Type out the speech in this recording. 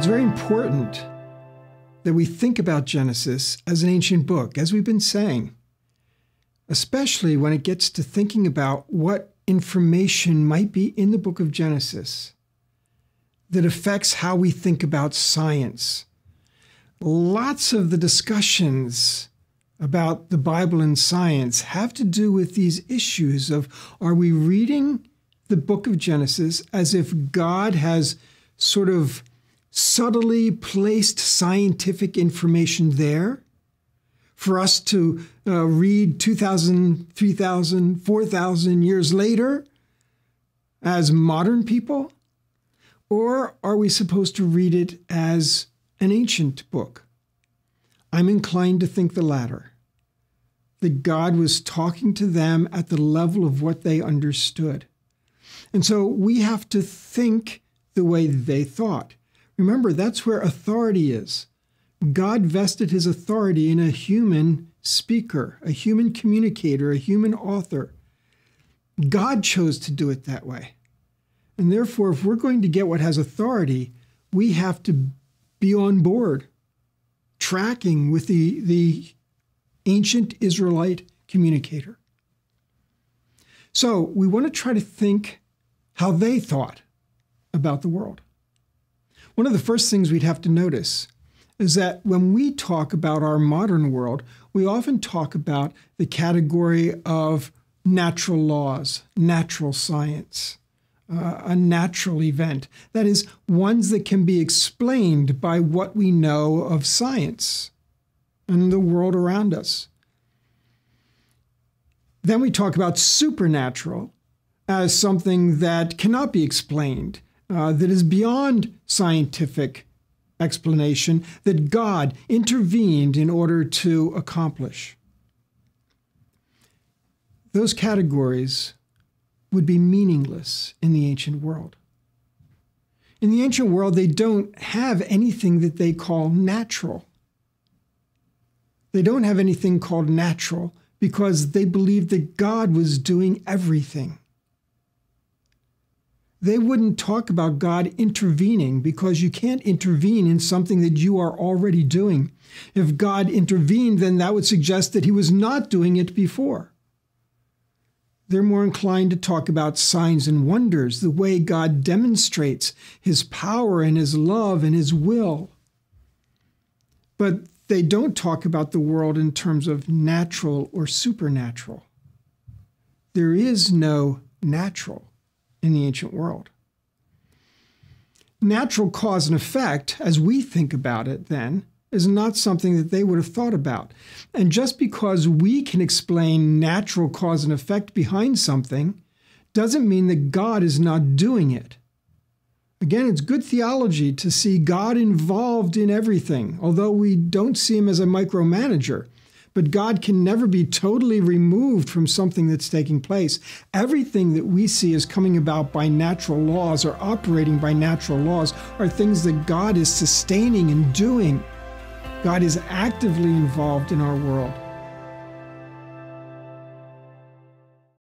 It's very important that we think about Genesis as an ancient book, as we've been saying, especially when it gets to thinking about what information might be in the book of Genesis that affects how we think about science. Lots of the discussions about the Bible and science have to do with these issues of, are we reading the book of Genesis as if God has sort of subtly placed scientific information there for us to read 2,000, 3,000, 4,000 years later as modern people? Or are we supposed to read it as an ancient book? I'm inclined to think the latter, that God was talking to them at the level of what they understood. And so we have to think the way they thought. Remember, that's where authority is. God vested his authority in a human speaker, a human communicator, a human author. God chose to do it that way. And therefore, if we're going to get what has authority, we have to be on board, tracking with the ancient Israelite communicator. So we want to try to think how they thought about the world. One of the first things we'd have to notice is that when we talk about our modern world, we often talk about the category of natural laws, natural science, a natural event. That is, ones that can be explained by what we know of science and the world around us. Then we talk about supernatural as something that cannot be explained, that is beyond scientific explanation, that God intervened in order to accomplish. Those categories would be meaningless in the ancient world. In the ancient world, they don't have anything that they call natural. They don't have anything called natural because they believed that God was doing everything. They wouldn't talk about God intervening because you can't intervene in something that you are already doing. If God intervened, then that would suggest that he was not doing it before. They're more inclined to talk about signs and wonders, the way God demonstrates his power and his love and his will. But they don't talk about the world in terms of natural or supernatural. There is no natural in the ancient world. Natural cause and effect, as we think about it then, is not something that they would have thought about. And just because we can explain natural cause and effect behind something doesn't mean that God is not doing it. Again, it's good theology to see God involved in everything, although we don't see him as a micromanager. But God can never be totally removed from something that's taking place. Everything that we see as coming about by natural laws or operating by natural laws are things that God is sustaining and doing. God is actively involved in our world.